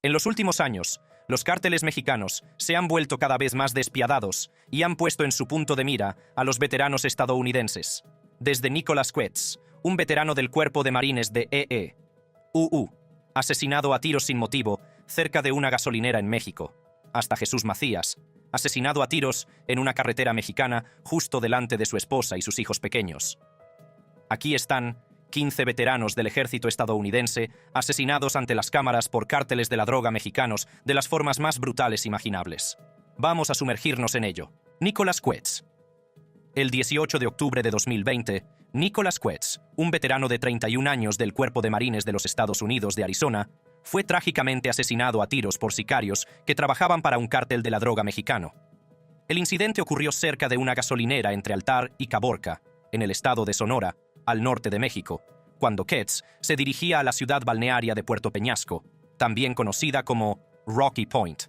En los últimos años, los cárteles mexicanos se han vuelto cada vez más despiadados y han puesto en su punto de mira a los veteranos estadounidenses. Desde Nicholas Quetz, un veterano del Cuerpo de Marines de EEUU, asesinado a tiros sin motivo cerca de una gasolinera en México, hasta Jesús Macías, asesinado a tiros en una carretera mexicana justo delante de su esposa y sus hijos pequeños. Aquí están 15 veteranos del ejército estadounidense asesinados ante las cámaras por cárteles de la droga mexicanos de las formas más brutales imaginables. Vamos a sumergirnos en ello. Nicholas Quetz. El 18 de octubre de 2020, Nicholas Quetz, un veterano de 31 años del Cuerpo de Marines de los Estados Unidos de Arizona, fue trágicamente asesinado a tiros por sicarios que trabajaban para un cártel de la droga mexicano. El incidente ocurrió cerca de una gasolinera entre Altar y Caborca, en el estado de Sonora, al norte de México, cuando Quetz se dirigía a la ciudad balnearia de Puerto Peñasco, también conocida como Rocky Point.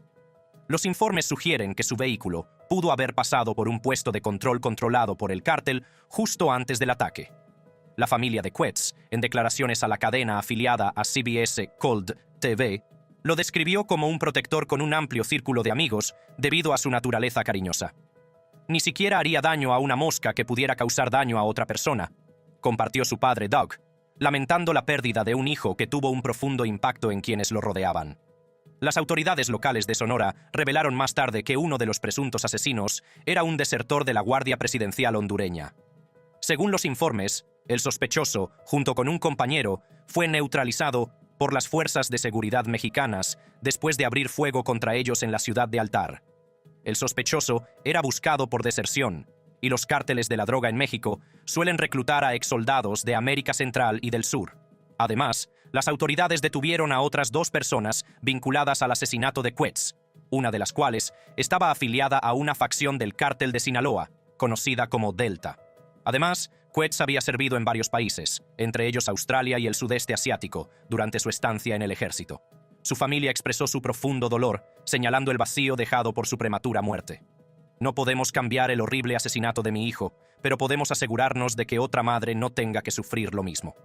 Los informes sugieren que su vehículo pudo haber pasado por un puesto de control controlado por el cártel justo antes del ataque. La familia de Quetz, en declaraciones a la cadena afiliada a CBS Cold TV, lo describió como un protector con un amplio círculo de amigos debido a su naturaleza cariñosa. Ni siquiera haría daño a una mosca que pudiera causar daño a otra persona, compartió su padre Doug, lamentando la pérdida de un hijo que tuvo un profundo impacto en quienes lo rodeaban. Las autoridades locales de Sonora revelaron más tarde que uno de los presuntos asesinos era un desertor de la Guardia Presidencial hondureña. Según los informes, el sospechoso, junto con un compañero, fue neutralizado por las fuerzas de seguridad mexicanas después de abrir fuego contra ellos en la ciudad de Altar. El sospechoso era buscado por deserción, y los cárteles de la droga en México suelen reclutar a exsoldados de América Central y del Sur. Además, las autoridades detuvieron a otras 2 personas vinculadas al asesinato de Quetz, una de las cuales estaba afiliada a una facción del cártel de Sinaloa, conocida como Delta. Además, Quetz había servido en varios países, entre ellos Australia y el sudeste asiático, durante su estancia en el ejército. Su familia expresó su profundo dolor, señalando el vacío dejado por su prematura muerte. No podemos cambiar el horrible asesinato de mi hijo, pero podemos asegurarnos de que otra madre no tenga que sufrir lo mismo.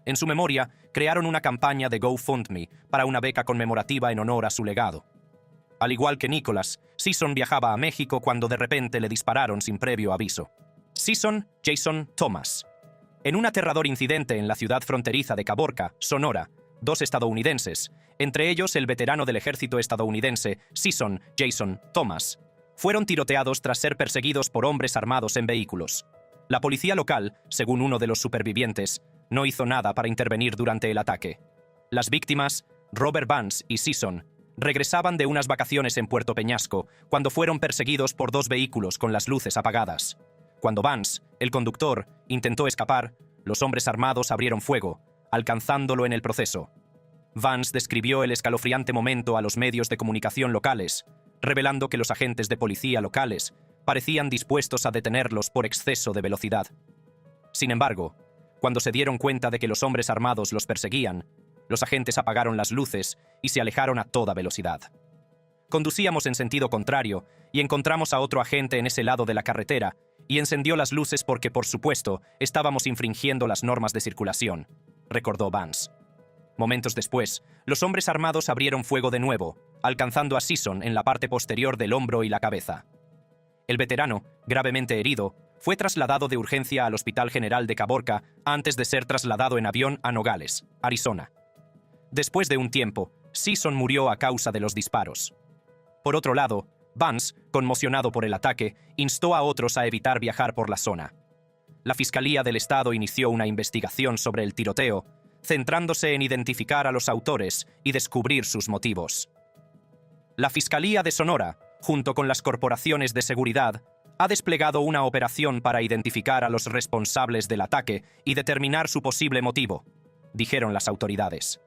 En su memoria, crearon una campaña de GoFundMe para una beca conmemorativa en honor a su legado. Al igual que Nicholas, Season viajaba a México cuando de repente le dispararon sin previo aviso. Season Jason Thomas. En un aterrador incidente en la ciudad fronteriza de Caborca, Sonora, 2 estadounidenses, entre ellos el veterano del ejército estadounidense, Season Jason Thomas, fueron tiroteados tras ser perseguidos por hombres armados en vehículos. La policía local, según uno de los supervivientes, no hizo nada para intervenir durante el ataque. Las víctimas, Robert Vance y Season, regresaban de unas vacaciones en Puerto Peñasco cuando fueron perseguidos por 2 vehículos con las luces apagadas. Cuando Vance, el conductor, intentó escapar, los hombres armados abrieron fuego, alcanzándolo en el proceso. Vance describió el escalofriante momento a los medios de comunicación locales, revelando que los agentes de policía locales parecían dispuestos a detenerlos por exceso de velocidad. Sin embargo, cuando se dieron cuenta de que los hombres armados los perseguían, los agentes apagaron las luces y se alejaron a toda velocidad. Conducíamos en sentido contrario y encontramos a otro agente en ese lado de la carretera y encendió las luces porque, por supuesto, estábamos infringiendo las normas de circulación, recordó Vance. Momentos después, los hombres armados abrieron fuego de nuevo, alcanzando a Season en la parte posterior del hombro y la cabeza. El veterano, gravemente herido, fue trasladado de urgencia al Hospital General de Caborca antes de ser trasladado en avión a Nogales, Arizona. Después de un tiempo, Season murió a causa de los disparos. Por otro lado, Vance, conmocionado por el ataque, instó a otros a evitar viajar por la zona. La Fiscalía del Estado inició una investigación sobre el tiroteo, centrándose en identificar a los autores y descubrir sus motivos. La Fiscalía de Sonora, junto con las corporaciones de seguridad, ha desplegado una operación para identificar a los responsables del ataque y determinar su posible motivo, dijeron las autoridades.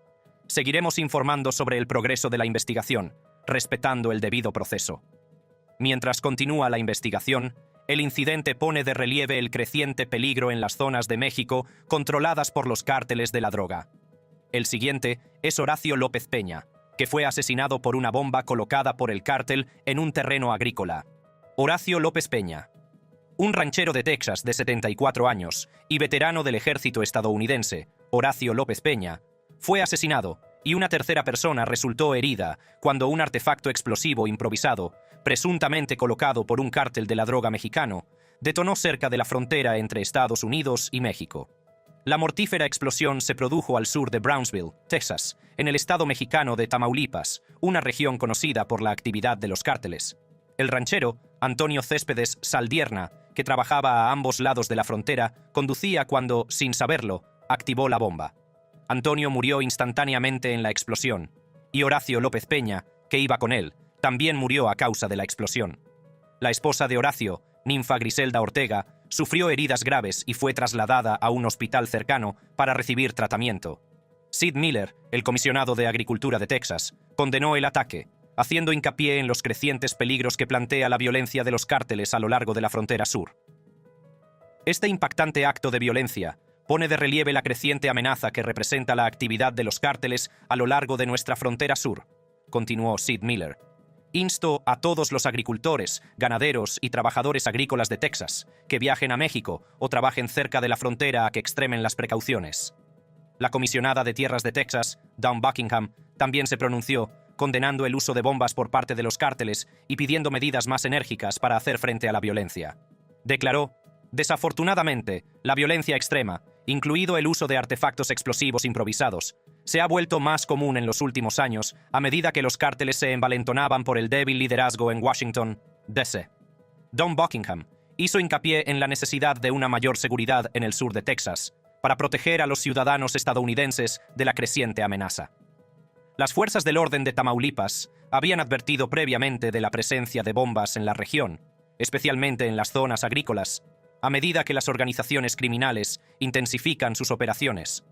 Seguiremos informando sobre el progreso de la investigación, respetando el debido proceso. Mientras continúa la investigación, el incidente pone de relieve el creciente peligro en las zonas de México controladas por los cárteles de la droga. El siguiente es Horacio López Peña, que fue asesinado por una bomba colocada por el cártel en un terreno agrícola. Horacio López Peña, un ranchero de Texas de 74 años y veterano del ejército estadounidense, Horacio López Peña, fue asesinado y una tercera persona resultó herida cuando un artefacto explosivo improvisado, presuntamente colocado por un cártel de la droga mexicano, detonó cerca de la frontera entre Estados Unidos y México. La mortífera explosión se produjo al sur de Brownsville, Texas, en el estado mexicano de Tamaulipas, una región conocida por la actividad de los cárteles. El ranchero, Antonio Céspedes Saldierna, que trabajaba a ambos lados de la frontera, conducía cuando, sin saberlo, activó la bomba. Antonio murió instantáneamente en la explosión, y Horacio López Peña, que iba con él, también murió a causa de la explosión. La esposa de Horacio, Ninfa Griselda Ortega, sufrió heridas graves y fue trasladada a un hospital cercano para recibir tratamiento. Sid Miller, el comisionado de Agricultura de Texas, condenó el ataque, haciendo hincapié en los crecientes peligros que plantea la violencia de los cárteles a lo largo de la frontera sur. Este impactante acto de violencia pone de relieve la creciente amenaza que representa la actividad de los cárteles a lo largo de nuestra frontera sur, continuó Sid Miller. Insto a todos los agricultores, ganaderos y trabajadores agrícolas de Texas que viajen a México o trabajen cerca de la frontera a que extremen las precauciones. La comisionada de tierras de Texas, Dawn Buckingham, también se pronunció, condenando el uso de bombas por parte de los cárteles y pidiendo medidas más enérgicas para hacer frente a la violencia. Declaró: desafortunadamente, la violencia extrema, incluido el uso de artefactos explosivos improvisados, se ha vuelto más común en los últimos años a medida que los cárteles se envalentonaban por el débil liderazgo en Washington, D.C. Dawn Buckingham hizo hincapié en la necesidad de una mayor seguridad en el sur de Texas para proteger a los ciudadanos estadounidenses de la creciente amenaza. Las fuerzas del orden de Tamaulipas habían advertido previamente de la presencia de bombas en la región, especialmente en las zonas agrícolas, a medida que las organizaciones criminales intensifican sus operaciones.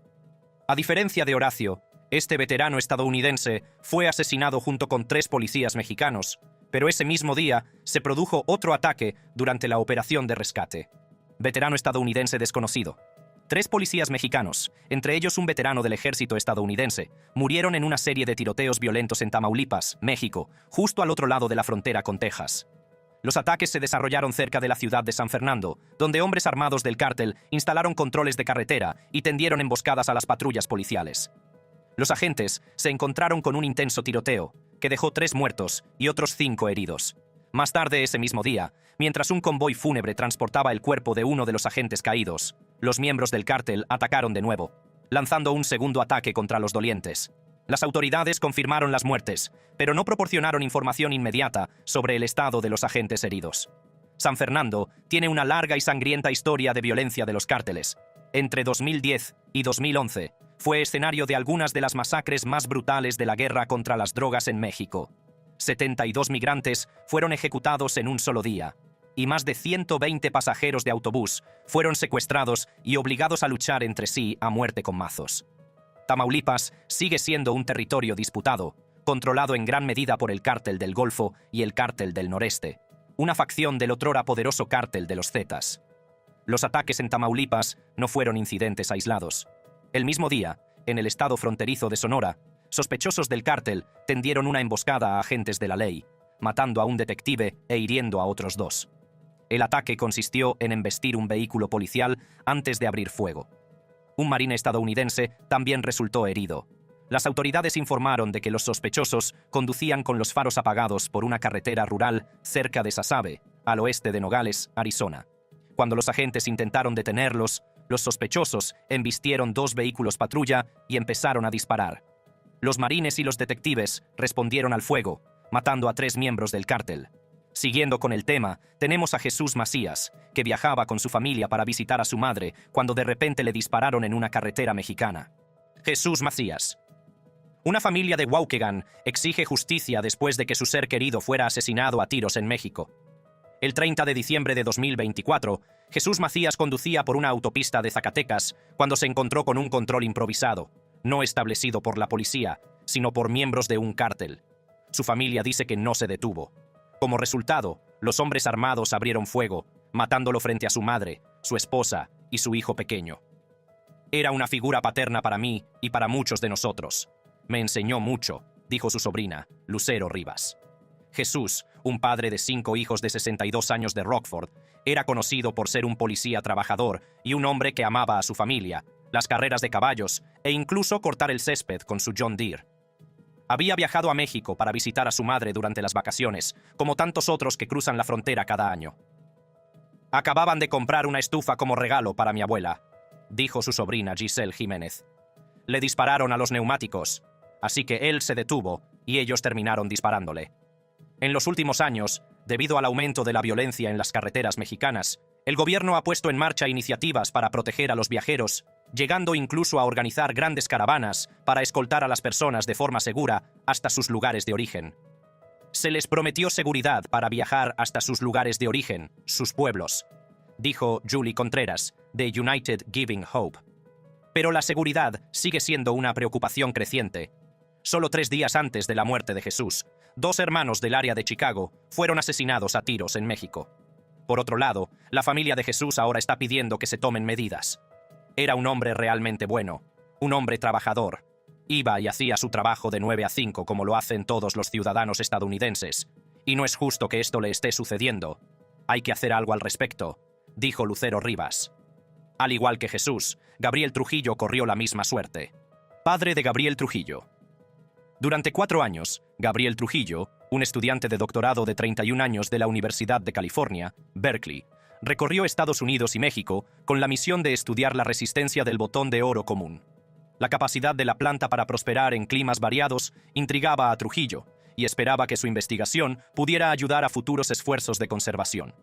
A diferencia de Horacio, este veterano estadounidense fue asesinado junto con 3 policías mexicanos, pero ese mismo día se produjo otro ataque durante la operación de rescate. Veterano estadounidense desconocido. 3 policías mexicanos, entre ellos un veterano del ejército estadounidense, murieron en una serie de tiroteos violentos en Tamaulipas, México, justo al otro lado de la frontera con Texas. Los ataques se desarrollaron cerca de la ciudad de San Fernando, donde hombres armados del cártel instalaron controles de carretera y tendieron emboscadas a las patrullas policiales. Los agentes se encontraron con un intenso tiroteo, que dejó 3 muertos y otros 5 heridos. Más tarde ese mismo día, mientras un convoy fúnebre transportaba el cuerpo de uno de los agentes caídos, los miembros del cártel atacaron de nuevo, lanzando un segundo ataque contra los dolientes. Las autoridades confirmaron las muertes, pero no proporcionaron información inmediata sobre el estado de los agentes heridos. San Fernando tiene una larga y sangrienta historia de violencia de los cárteles. Entre 2010 y 2011, fue escenario de algunas de las masacres más brutales de la guerra contra las drogas en México. 72 migrantes fueron ejecutados en un solo día, y más de 120 pasajeros de autobús fueron secuestrados y obligados a luchar entre sí a muerte con mazos. Tamaulipas sigue siendo un territorio disputado, controlado en gran medida por el Cártel del Golfo y el Cártel del Noreste, una facción del otrora poderoso Cártel de los Zetas. Los ataques en Tamaulipas no fueron incidentes aislados. El mismo día, en el estado fronterizo de Sonora, sospechosos del cártel tendieron una emboscada a agentes de la ley, matando a un detective e hiriendo a otros 2. El ataque consistió en embestir un vehículo policial antes de abrir fuego. Un marine estadounidense también resultó herido. Las autoridades informaron de que los sospechosos conducían con los faros apagados por una carretera rural cerca de Sasabe, al oeste de Nogales, Arizona. Cuando los agentes intentaron detenerlos, los sospechosos embistieron 2 vehículos patrulla y empezaron a disparar. Los marines y los detectives respondieron al fuego, matando a 3 miembros del cártel. Siguiendo con el tema, tenemos a Jesús Macías, que viajaba con su familia para visitar a su madre cuando de repente le dispararon en una carretera mexicana. Jesús Macías. Una familia de Waukegan exige justicia después de que su ser querido fuera asesinado a tiros en México. El 30 de diciembre de 2024, Jesús Macías conducía por una autopista de Zacatecas cuando se encontró con un control improvisado, no establecido por la policía, sino por miembros de un cártel. Su familia dice que no se detuvo. Como resultado, los hombres armados abrieron fuego, matándolo frente a su madre, su esposa y su hijo pequeño. Era una figura paterna para mí y para muchos de nosotros. Me enseñó mucho, dijo su sobrina, Lucero Rivas. Jesús, un padre de 5 hijos de 62 años de Rockford, era conocido por ser un policía trabajador y un hombre que amaba a su familia, las carreras de caballos e incluso cortar el césped con su John Deere. Había viajado a México para visitar a su madre durante las vacaciones, como tantos otros que cruzan la frontera cada año. «Acababan de comprar una estufa como regalo para mi abuela», dijo su sobrina Giselle Jiménez. «Le dispararon a los neumáticos, así que él se detuvo y ellos terminaron disparándole». En los últimos años, debido al aumento de la violencia en las carreteras mexicanas, el gobierno ha puesto en marcha iniciativas para proteger a los viajeros, llegando incluso a organizar grandes caravanas para escoltar a las personas de forma segura hasta sus lugares de origen. Se les prometió seguridad para viajar hasta sus lugares de origen, sus pueblos, dijo Julie Contreras, de United Giving Hope. Pero la seguridad sigue siendo una preocupación creciente. Solo 3 días antes de la muerte de Jesús, 2 hermanos del área de Chicago fueron asesinados a tiros en México. Por otro lado, la familia de Jesús ahora está pidiendo que se tomen medidas. Era un hombre realmente bueno, un hombre trabajador. Iba y hacía su trabajo de 9 a 5 como lo hacen todos los ciudadanos estadounidenses. Y no es justo que esto le esté sucediendo. Hay que hacer algo al respecto, dijo Lucero Rivas. Al igual que Jesús, Gabriel Trujillo corrió la misma suerte. Padre de Gabriel Trujillo. Durante 4 años, Gabriel Trujillo, un estudiante de doctorado de 31 años de la Universidad de California, Berkeley, recorrió Estados Unidos y México con la misión de estudiar la resistencia del botón de oro común. La capacidad de la planta para prosperar en climas variados intrigaba a Trujillo y esperaba que su investigación pudiera ayudar a futuros esfuerzos de conservación.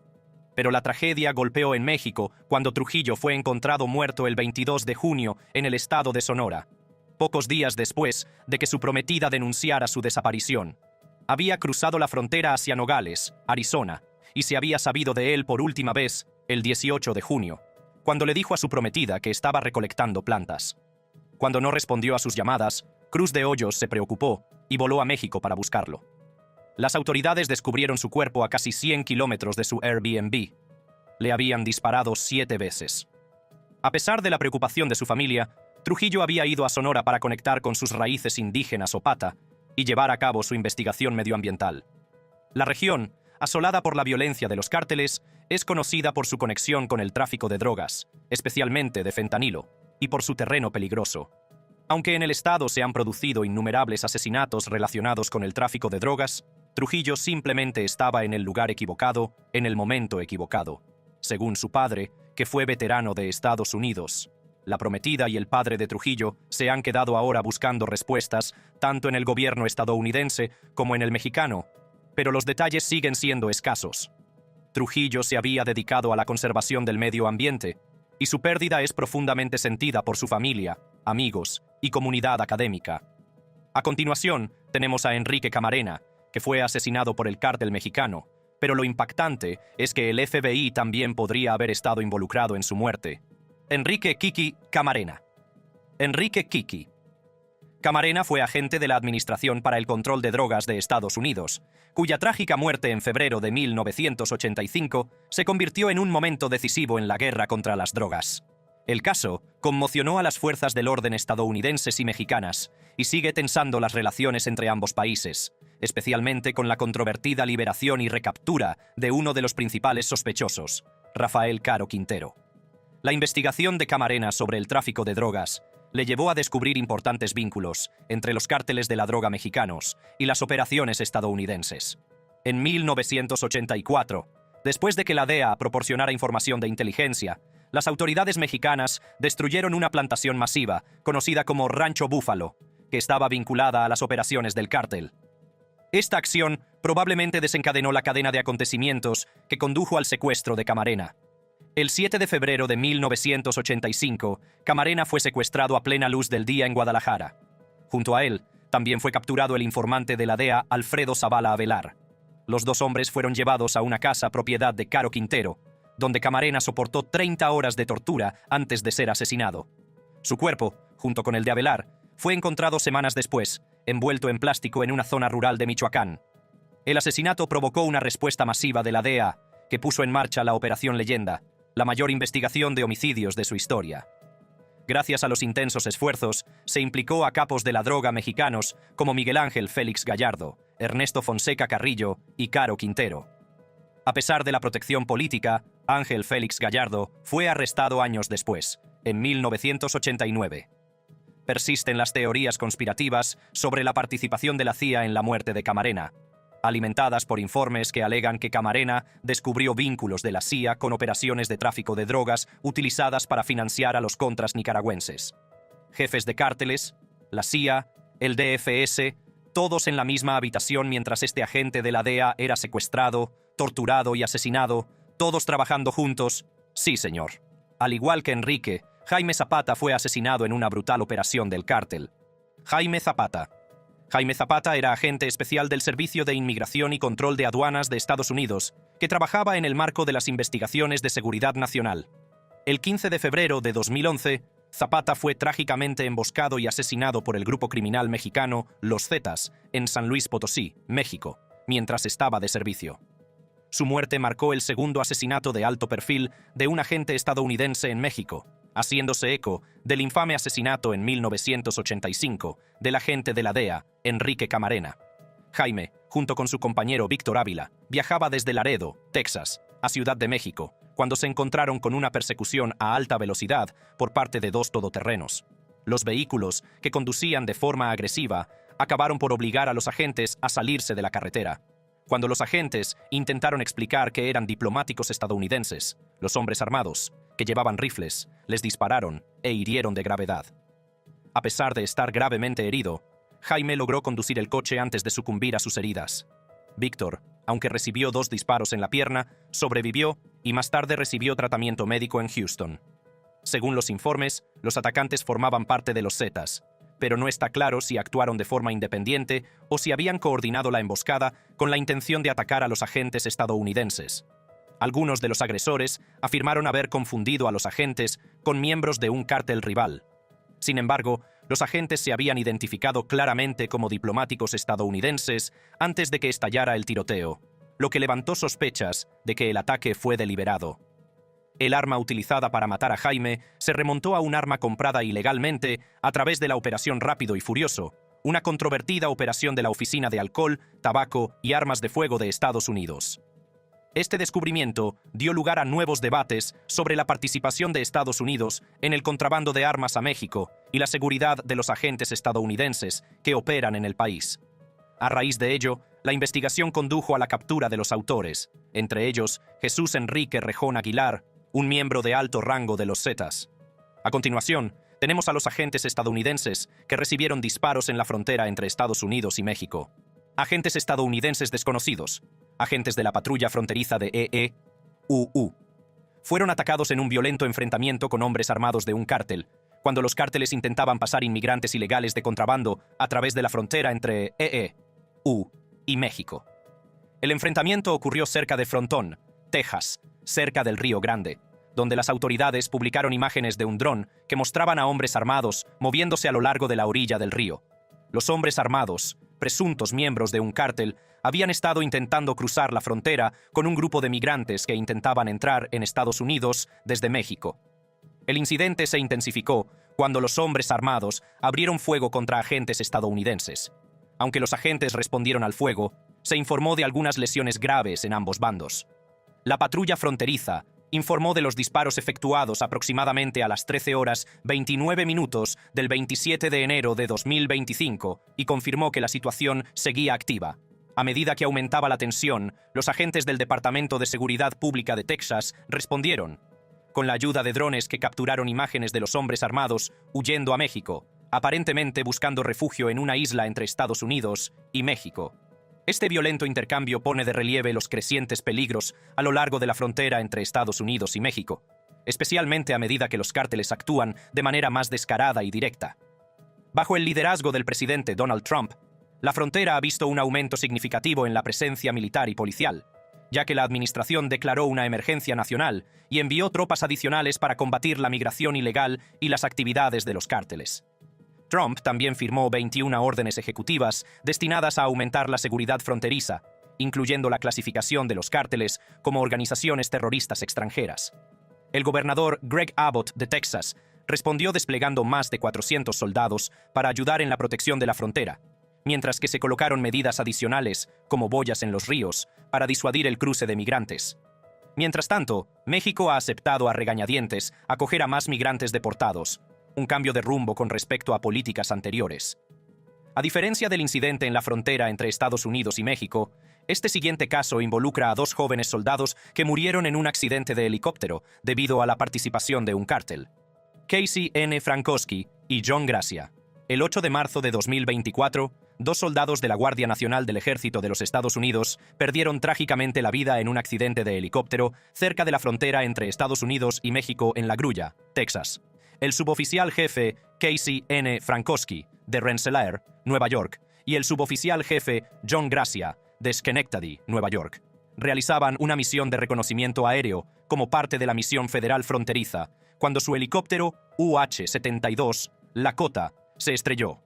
Pero la tragedia golpeó en México cuando Trujillo fue encontrado muerto el 22 de junio en el estado de Sonora, pocos días después de que su prometida denunciara su desaparición. Había cruzado la frontera hacia Nogales, Arizona, y se había sabido de él por última vez el 18 de junio, cuando le dijo a su prometida que estaba recolectando plantas. Cuando no respondió a sus llamadas, Cruz de Hoyos se preocupó y voló a México para buscarlo. Las autoridades descubrieron su cuerpo a casi 100 kilómetros de su Airbnb. Le habían disparado 7 veces. A pesar de la preocupación de su familia, Trujillo había ido a Sonora para conectar con sus raíces indígenas Opata y llevar a cabo su investigación medioambiental. La región, asolada por la violencia de los cárteles, es conocida por su conexión con el tráfico de drogas, especialmente de fentanilo, y por su terreno peligroso. Aunque en el estado se han producido innumerables asesinatos relacionados con el tráfico de drogas, Trujillo simplemente estaba en el lugar equivocado, en el momento equivocado. Según su padre, que fue veterano de Estados Unidos, la prometida y el padre de Trujillo se han quedado ahora buscando respuestas tanto en el gobierno estadounidense como en el mexicano, pero los detalles siguen siendo escasos. Trujillo se había dedicado a la conservación del medio ambiente, y su pérdida es profundamente sentida por su familia, amigos y comunidad académica. A continuación, tenemos a Enrique Camarena, que fue asesinado por el cártel mexicano, pero lo impactante es que el FBI también podría haber estado involucrado en su muerte. Enrique Kiki Camarena. Enrique Kiki. Camarena fue agente de la Administración para el Control de Drogas de Estados Unidos, cuya trágica muerte en febrero de 1985 se convirtió en un momento decisivo en la guerra contra las drogas. El caso conmocionó a las fuerzas del orden estadounidenses y mexicanas y sigue tensando las relaciones entre ambos países, especialmente con la controvertida liberación y recaptura de uno de los principales sospechosos, Rafael Caro Quintero. La investigación de Camarena sobre el tráfico de drogas le llevó a descubrir importantes vínculos entre los cárteles de la droga mexicanos y las operaciones estadounidenses. En 1984, después de que la DEA proporcionara información de inteligencia, las autoridades mexicanas destruyeron una plantación masiva, conocida como Rancho Búfalo, que estaba vinculada a las operaciones del cártel. Esta acción probablemente desencadenó la cadena de acontecimientos que condujo al secuestro de Camarena. El 7 de febrero de 1985, Camarena fue secuestrado a plena luz del día en Guadalajara. Junto a él, también fue capturado el informante de la DEA, Alfredo Zavala Avelar. Los 2 hombres fueron llevados a una casa propiedad de Caro Quintero, donde Camarena soportó 30 horas de tortura antes de ser asesinado. Su cuerpo, junto con el de Avelar, fue encontrado semanas después, envuelto en plástico en una zona rural de Michoacán. El asesinato provocó una respuesta masiva de la DEA, que puso en marcha la Operación Leyenda, la mayor investigación de homicidios de su historia. Gracias a los intensos esfuerzos, se implicó a capos de la droga mexicanos como Miguel Ángel Félix Gallardo, Ernesto Fonseca Carrillo y Caro Quintero. A pesar de la protección política, Ángel Félix Gallardo fue arrestado años después, en 1989. Persisten las teorías conspirativas sobre la participación de la CIA en la muerte de Camarena, alimentadas por informes que alegan que Camarena descubrió vínculos de la CIA con operaciones de tráfico de drogas utilizadas para financiar a los contras nicaragüenses. Jefes de cárteles, la CIA, el DFS, todos en la misma habitación mientras este agente de la DEA era secuestrado, torturado y asesinado, todos trabajando juntos. Sí, señor. Al igual que Enrique, Jaime Zapata fue asesinado en una brutal operación del cártel. Jaime Zapata era agente especial del Servicio de Inmigración y Control de Aduanas de Estados Unidos, que trabajaba en el marco de las investigaciones de seguridad nacional. El 15 de febrero de 2011, Zapata fue trágicamente emboscado y asesinado por el grupo criminal mexicano Los Zetas en San Luis Potosí, México, mientras estaba de servicio. Su muerte marcó el segundo asesinato de alto perfil de un agente estadounidense en México, haciéndose eco del infame asesinato en 1985 del agente de la DEA, Enrique Camarena. Jaime, junto con su compañero Víctor Ávila, viajaba desde Laredo, Texas, a Ciudad de México, cuando se encontraron con una persecución a alta velocidad por parte de dos todoterrenos. Los vehículos, que conducían de forma agresiva, acabaron por obligar a los agentes a salirse de la carretera. Cuando los agentes intentaron explicar que eran diplomáticos estadounidenses, los hombres armados, que llevaban rifles, les dispararon e hirieron de gravedad. A pesar de estar gravemente herido, Jaime logró conducir el coche antes de sucumbir a sus heridas. Víctor, aunque recibió 2 disparos en la pierna, sobrevivió y más tarde recibió tratamiento médico en Houston. Según los informes, los atacantes formaban parte de los Zetas, pero no está claro si actuaron de forma independiente o si habían coordinado la emboscada con la intención de atacar a los agentes estadounidenses. Algunos de los agresores afirmaron haber confundido a los agentes con miembros de un cártel rival. Sin embargo, los agentes se habían identificado claramente como diplomáticos estadounidenses antes de que estallara el tiroteo, lo que levantó sospechas de que el ataque fue deliberado. El arma utilizada para matar a Jaime se remontó a un arma comprada ilegalmente a través de la Operación Rápido y Furioso, una controvertida operación de la Oficina de Alcohol, Tabaco y Armas de Fuego de Estados Unidos. Este descubrimiento dio lugar a nuevos debates sobre la participación de Estados Unidos en el contrabando de armas a México y la seguridad de los agentes estadounidenses que operan en el país. A raíz de ello, la investigación condujo a la captura de los autores, entre ellos Jesús Enrique Rejón Aguilar, un miembro de alto rango de los Zetas. A continuación, tenemos a los agentes estadounidenses que recibieron disparos en la frontera entre Estados Unidos y México. Agentes estadounidenses desconocidos, agentes de la patrulla fronteriza de EEUU, fueron atacados en un violento enfrentamiento con hombres armados de un cártel, cuando los cárteles intentaban pasar inmigrantes ilegales de contrabando a través de la frontera entre EEU y México. El enfrentamiento ocurrió cerca de Frontón, Texas, cerca del Río Grande, donde las autoridades publicaron imágenes de un dron que mostraban a hombres armados moviéndose a lo largo de la orilla del río. Los hombres armados, presuntos miembros de un cártel, habían estado intentando cruzar la frontera con un grupo de migrantes que intentaban entrar en Estados Unidos desde México. El incidente se intensificó cuando los hombres armados abrieron fuego contra agentes estadounidenses. Aunque los agentes respondieron al fuego, se informó de algunas lesiones graves en ambos bandos. La patrulla fronteriza informó de los disparos efectuados aproximadamente a las 13:29 del 27 de enero de 2025 y confirmó que la situación seguía activa. A medida que aumentaba la tensión, los agentes del Departamento de Seguridad Pública de Texas respondieron, con la ayuda de drones que capturaron imágenes de los hombres armados huyendo a México, aparentemente buscando refugio en una isla entre Estados Unidos y México. Este violento intercambio pone de relieve los crecientes peligros a lo largo de la frontera entre Estados Unidos y México, especialmente a medida que los cárteles actúan de manera más descarada y directa. Bajo el liderazgo del presidente Donald Trump, la frontera ha visto un aumento significativo en la presencia militar y policial, ya que la administración declaró una emergencia nacional y envió tropas adicionales para combatir la migración ilegal y las actividades de los cárteles. Trump también firmó 21 órdenes ejecutivas destinadas a aumentar la seguridad fronteriza, incluyendo la clasificación de los cárteles como organizaciones terroristas extranjeras. El gobernador Greg Abbott de Texas respondió desplegando más de 400 soldados para ayudar en la protección de la frontera, mientras que se colocaron medidas adicionales, como boyas en los ríos, para disuadir el cruce de migrantes. Mientras tanto, México ha aceptado a regañadientes acoger a más migrantes deportados, un cambio de rumbo con respecto a políticas anteriores. A diferencia del incidente en la frontera entre Estados Unidos y México, este siguiente caso involucra a dos jóvenes soldados que murieron en un accidente de helicóptero debido a la participación de un cártel. Casey N. Frankowski y John Gracia. El 8 de marzo de 2024, dos soldados de la Guardia Nacional del Ejército de los Estados Unidos perdieron trágicamente la vida en un accidente de helicóptero cerca de la frontera entre Estados Unidos y México en La Grulla, Texas. El suboficial jefe Casey N. Frankowski, de Rensselaer, Nueva York, y el suboficial jefe John Gracia, de Schenectady, Nueva York, realizaban una misión de reconocimiento aéreo como parte de la misión federal fronteriza, cuando su helicóptero UH-72 Lakota se estrelló.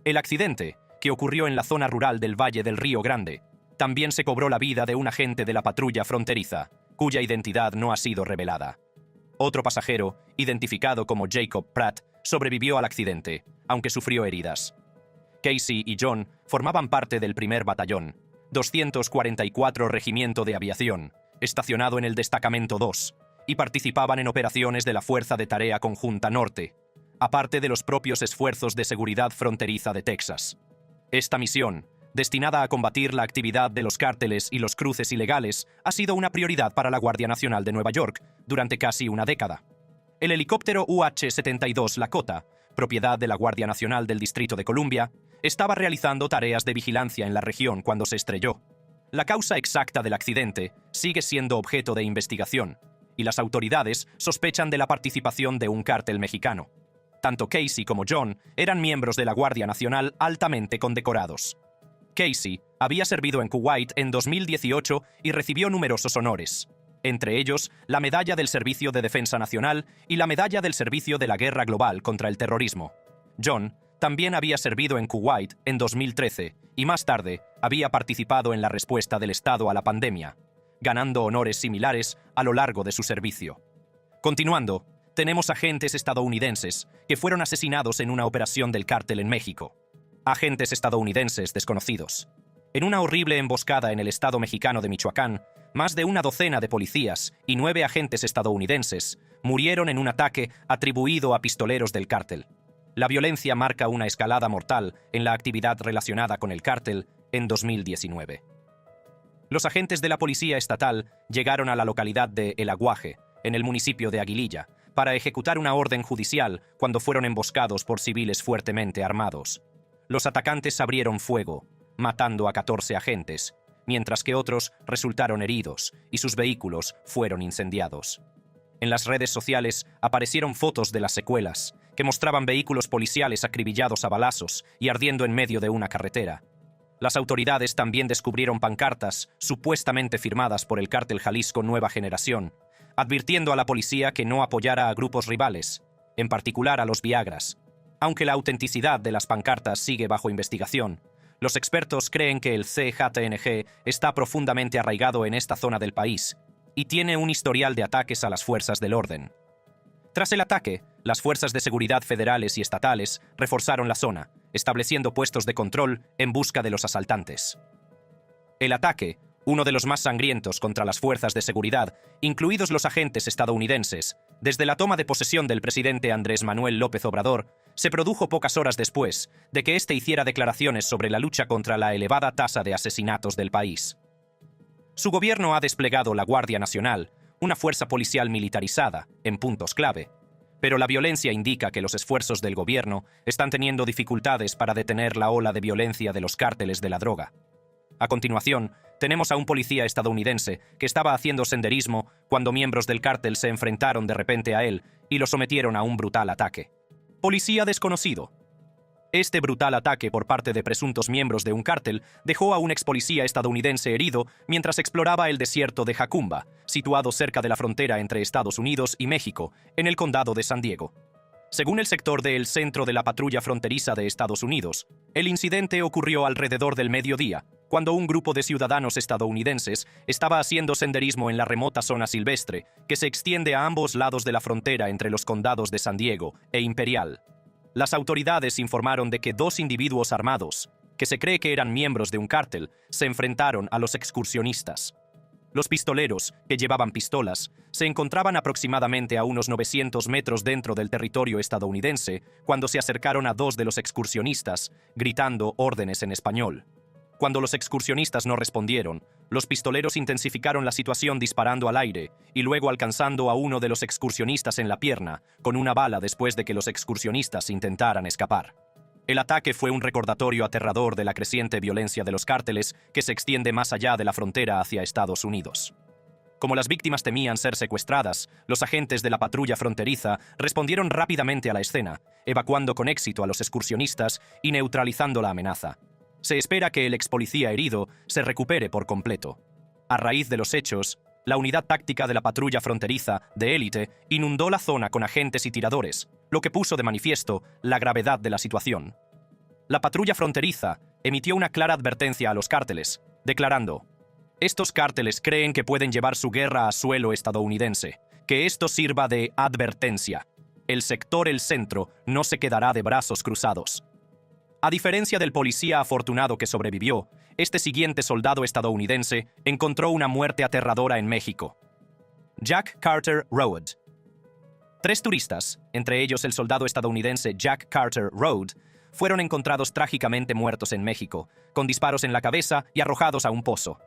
El accidente, que ocurrió en la zona rural del Valle del Río Grande, también se cobró la vida de un agente de la patrulla fronteriza, cuya identidad no ha sido revelada. Otro pasajero, identificado como Jacob Pratt, sobrevivió al accidente, aunque sufrió heridas. Casey y John formaban parte del primer batallón, 244 Regimiento de Aviación, estacionado en el Destacamento 2, y participaban en operaciones de la Fuerza de Tarea Conjunta Norte, aparte de los propios esfuerzos de seguridad fronteriza de Texas. Esta misión, destinada a combatir la actividad de los cárteles y los cruces ilegales, ha sido una prioridad para la Guardia Nacional de Nueva York durante casi una década. El helicóptero UH-72 Lakota, propiedad de la Guardia Nacional del Distrito de Columbia, estaba realizando tareas de vigilancia en la región cuando se estrelló. La causa exacta del accidente sigue siendo objeto de investigación, y las autoridades sospechan de la participación de un cártel mexicano. Tanto Casey como John eran miembros de la Guardia Nacional altamente condecorados. Casey había servido en Kuwait en 2018 y recibió numerosos honores, entre ellos la Medalla del Servicio de Defensa Nacional y la Medalla del Servicio de la Guerra Global contra el Terrorismo. John también había servido en Kuwait en 2013 y más tarde había participado en la respuesta del Estado a la pandemia, ganando honores similares a lo largo de su servicio. Continuando, tenemos agentes estadounidenses que fueron asesinados en una operación del cártel en México. Agentes estadounidenses desconocidos. En una horrible emboscada en el estado mexicano de Michoacán, más de una docena de policías y 9 agentes estadounidenses murieron en un ataque atribuido a pistoleros del cártel. La violencia marca una escalada mortal en la actividad relacionada con el cártel en 2019. Los agentes de la Policía Estatal llegaron a la localidad de El Aguaje, en el municipio de Aguililla, para ejecutar una orden judicial cuando fueron emboscados por civiles fuertemente armados. Los atacantes abrieron fuego, matando a 14 agentes, mientras que otros resultaron heridos y sus vehículos fueron incendiados. En las redes sociales aparecieron fotos de las secuelas, que mostraban vehículos policiales acribillados a balazos y ardiendo en medio de una carretera. Las autoridades también descubrieron pancartas supuestamente firmadas por el cártel Jalisco Nueva Generación, advirtiendo a la policía que no apoyara a grupos rivales, en particular a los Viagras. Aunque la autenticidad de las pancartas sigue bajo investigación, los expertos creen que el CJNG está profundamente arraigado en esta zona del país y tiene un historial de ataques a las fuerzas del orden. Tras el ataque, las fuerzas de seguridad federales y estatales reforzaron la zona, estableciendo puestos de control en busca de los asaltantes. El ataque, uno de los más sangrientos contra las fuerzas de seguridad, incluidos los agentes estadounidenses, desde la toma de posesión del presidente Andrés Manuel López Obrador, se produjo pocas horas después de que éste hiciera declaraciones sobre la lucha contra la elevada tasa de asesinatos del país. Su gobierno ha desplegado la Guardia Nacional, una fuerza policial militarizada, en puntos clave, pero la violencia indica que los esfuerzos del gobierno están teniendo dificultades para detener la ola de violencia de los cárteles de la droga. A continuación, tenemos a un policía estadounidense que estaba haciendo senderismo cuando miembros del cártel se enfrentaron de repente a él y lo sometieron a un brutal ataque. Policía desconocido. Este brutal ataque por parte de presuntos miembros de un cártel dejó a un ex policía estadounidense herido mientras exploraba el desierto de Jacumba, situado cerca de la frontera entre Estados Unidos y México, en el condado de San Diego. Según el sector del Centro de la Patrulla Fronteriza de Estados Unidos, el incidente ocurrió alrededor del mediodía, cuando un grupo de ciudadanos estadounidenses estaba haciendo senderismo en la remota zona silvestre que se extiende a ambos lados de la frontera entre los condados de San Diego e Imperial. Las autoridades informaron de que 2 individuos armados, que se cree que eran miembros de un cártel, se enfrentaron a los excursionistas. Los pistoleros, que llevaban pistolas, se encontraban aproximadamente a unos 900 metros dentro del territorio estadounidense cuando se acercaron a dos de los excursionistas, gritando órdenes en español. Cuando los excursionistas no respondieron, los pistoleros intensificaron la situación disparando al aire y luego alcanzando a uno de los excursionistas en la pierna, con una bala después de que los excursionistas intentaran escapar. El ataque fue un recordatorio aterrador de la creciente violencia de los cárteles que se extiende más allá de la frontera hacia Estados Unidos. Como las víctimas temían ser secuestradas, los agentes de la patrulla fronteriza respondieron rápidamente a la escena, evacuando con éxito a los excursionistas y neutralizando la amenaza. Se espera que el ex policía herido se recupere por completo. A raíz de los hechos, la unidad táctica de la patrulla fronteriza de élite inundó la zona con agentes y tiradores, lo que puso de manifiesto la gravedad de la situación. La patrulla fronteriza emitió una clara advertencia a los cárteles, declarando: «Estos cárteles creen que pueden llevar su guerra a suelo estadounidense. Que esto sirva de advertencia. El sector El Centro no se quedará de brazos cruzados». A diferencia del policía afortunado que sobrevivió, este siguiente soldado estadounidense encontró una muerte aterradora en México. Jack Carter Road. 3 turistas, entre ellos el soldado estadounidense Jack Carter Road, fueron encontrados trágicamente muertos en México, con disparos en la cabeza y arrojados a un pozo.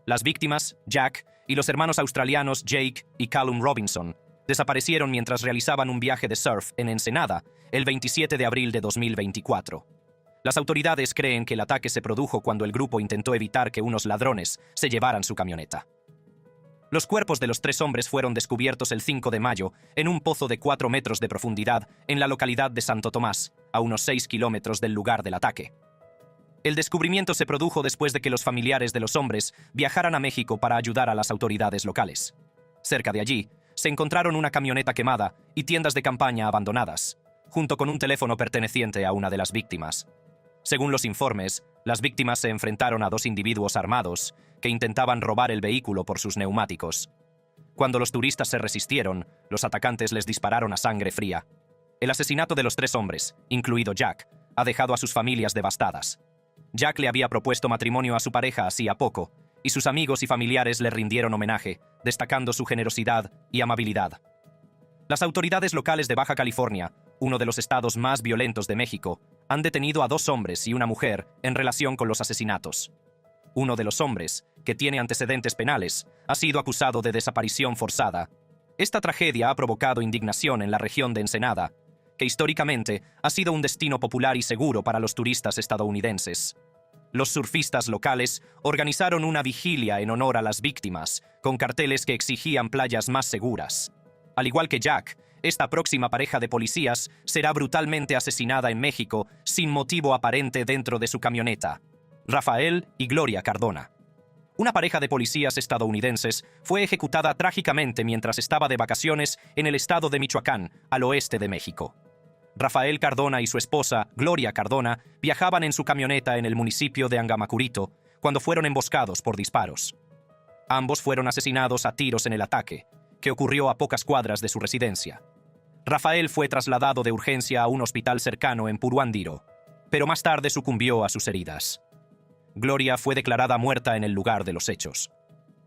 Las víctimas, Jack, y los hermanos australianos Jake y Callum Robinson, desaparecieron mientras realizaban un viaje de surf en Ensenada el 27 de abril de 2024. Las autoridades creen que el ataque se produjo cuando el grupo intentó evitar que unos ladrones se llevaran su camioneta. Los cuerpos de los 3 hombres fueron descubiertos el 5 de mayo en un pozo de 4 metros de profundidad en la localidad de Santo Tomás, a unos 6 kilómetros del lugar del ataque. El descubrimiento se produjo después de que los familiares de los hombres viajaran a México para ayudar a las autoridades locales. Cerca de allí, se encontraron una camioneta quemada y tiendas de campaña abandonadas, junto con un teléfono perteneciente a una de las víctimas. Según los informes, las víctimas se enfrentaron a 2 individuos armados que intentaban robar el vehículo por sus neumáticos. Cuando los turistas se resistieron, los atacantes les dispararon a sangre fría. El asesinato de los 3 hombres, incluido Jack, ha dejado a sus familias devastadas. Jack le había propuesto matrimonio a su pareja hacía poco, y sus amigos y familiares le rindieron homenaje, destacando su generosidad y amabilidad. Las autoridades locales de Baja California, uno de los estados más violentos de México, han detenido a 2 hombres y una mujer en relación con los asesinatos. Uno de los hombres, que tiene antecedentes penales, ha sido acusado de desaparición forzada. Esta tragedia ha provocado indignación en la región de Ensenada, que históricamente ha sido un destino popular y seguro para los turistas estadounidenses. Los surfistas locales organizaron una vigilia en honor a las víctimas, con carteles que exigían playas más seguras. Al igual que Jack, esta próxima pareja de policías será brutalmente asesinada en México sin motivo aparente dentro de su camioneta. Rafael y Gloria Cardona. Una pareja de policías estadounidenses fue ejecutada trágicamente mientras estaba de vacaciones en el estado de Michoacán, al oeste de México. Rafael Cardona y su esposa, Gloria Cardona, viajaban en su camioneta en el municipio de Angamacurito cuando fueron emboscados por disparos. Ambos fueron asesinados a tiros en el ataque, que ocurrió a pocas cuadras de su residencia. Rafael fue trasladado de urgencia a un hospital cercano en Puruándiro, pero más tarde sucumbió a sus heridas. Gloria fue declarada muerta en el lugar de los hechos.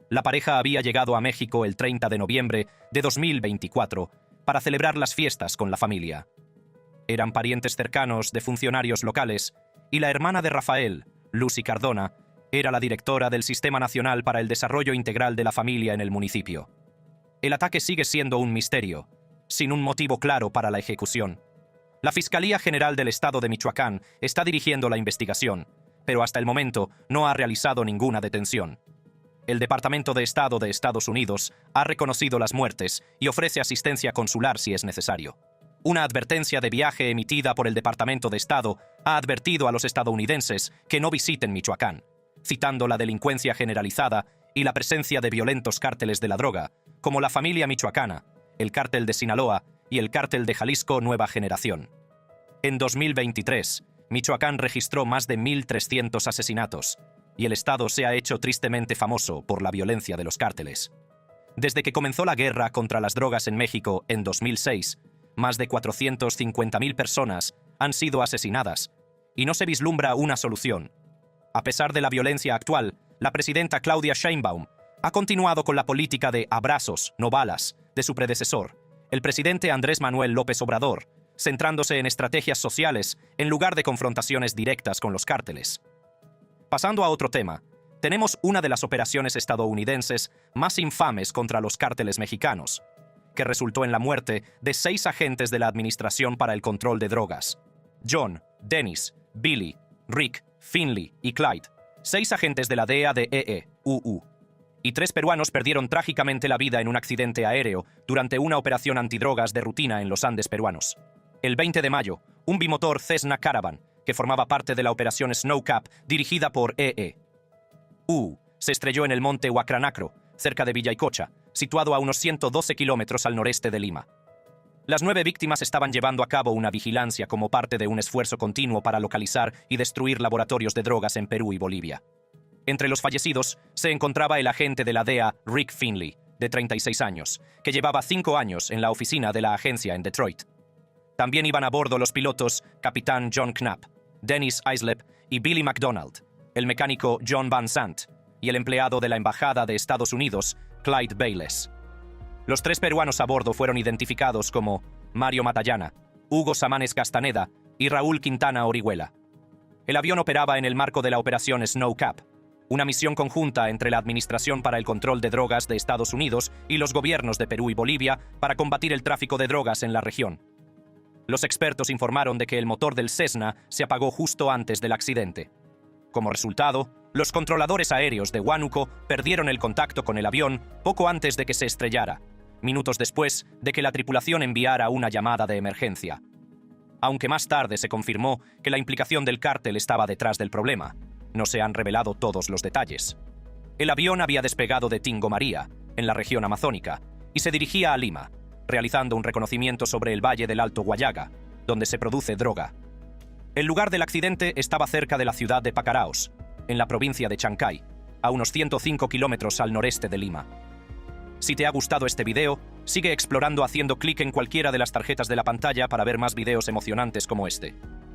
La pareja había llegado a México el 30 de noviembre de 2024 para celebrar las fiestas con la familia. Eran parientes cercanos de funcionarios locales y la hermana de Rafael, Lucy Cardona, era la directora del Sistema Nacional para el Desarrollo Integral de la Familia en el municipio. El ataque sigue siendo un misterio, sin un motivo claro para la ejecución. La Fiscalía General del Estado de Michoacán está dirigiendo la investigación, pero hasta el momento no ha realizado ninguna detención. El Departamento de Estado de Estados Unidos ha reconocido las muertes y ofrece asistencia consular si es necesario. Una advertencia de viaje emitida por el Departamento de Estado ha advertido a los estadounidenses que no visiten Michoacán, citando la delincuencia generalizada y la presencia de violentos cárteles de la droga, como la familia michoacana, el cártel de Sinaloa y el cártel de Jalisco Nueva Generación. En 2023, Michoacán registró más de 1.300 asesinatos, y el estado se ha hecho tristemente famoso por la violencia de los cárteles. Desde que comenzó la guerra contra las drogas en México en 2006, más de 450.000 personas han sido asesinadas, y no se vislumbra una solución. A pesar de la violencia actual, la presidenta Claudia Sheinbaum Ha continuado con la política de abrazos, no balas, de su predecesor, el presidente Andrés Manuel López Obrador, centrándose en estrategias sociales en lugar de confrontaciones directas con los cárteles. Pasando a otro tema, tenemos una de las operaciones estadounidenses más infames contra los cárteles mexicanos, que resultó en la muerte de 6 agentes de la Administración para el Control de Drogas: John, Dennis, Billy, Rick, Finley y Clyde, 6 agentes de la DEA de EEUU. Y 3 peruanos perdieron trágicamente la vida en un accidente aéreo durante una operación antidrogas de rutina en los Andes peruanos. El 20 de mayo, un bimotor Cessna Caravan, que formaba parte de la operación Snowcap dirigida por EEUU, se estrelló en el monte Huacranacro, cerca de Villaicocha, situado a unos 112 kilómetros al noreste de Lima. Las 9 víctimas estaban llevando a cabo una vigilancia como parte de un esfuerzo continuo para localizar y destruir laboratorios de drogas en Perú y Bolivia. Entre los fallecidos se encontraba el agente de la DEA Rick Finley, de 36 años, que llevaba 5 años en la oficina de la agencia en Detroit. También iban a bordo los pilotos Capitán John Knapp, Dennis Islep y Billy McDonald, el mecánico John Van Sant y el empleado de la Embajada de Estados Unidos, Clyde Bayless. Los 3 peruanos a bordo fueron identificados como Mario Matallana, Hugo Samanes Castaneda y Raúl Quintana Orihuela. El avión operaba en el marco de la operación Snowcap, una misión conjunta entre la Administración para el Control de Drogas de Estados Unidos y los gobiernos de Perú y Bolivia para combatir el tráfico de drogas en la región. Los expertos informaron de que el motor del Cessna se apagó justo antes del accidente. Como resultado, los controladores aéreos de Huánuco perdieron el contacto con el avión poco antes de que se estrellara, minutos después de que la tripulación enviara una llamada de emergencia. Aunque más tarde se confirmó que la implicación del cártel estaba detrás del problema, no se han revelado todos los detalles. El avión había despegado de Tingo María, en la región amazónica, y se dirigía a Lima, realizando un reconocimiento sobre el valle del Alto Guayaga, donde se produce droga. El lugar del accidente estaba cerca de la ciudad de Pacaraos, en la provincia de Chancay, a unos 105 kilómetros al noreste de Lima. Si te ha gustado este video, sigue explorando haciendo clic en cualquiera de las tarjetas de la pantalla para ver más videos emocionantes como este.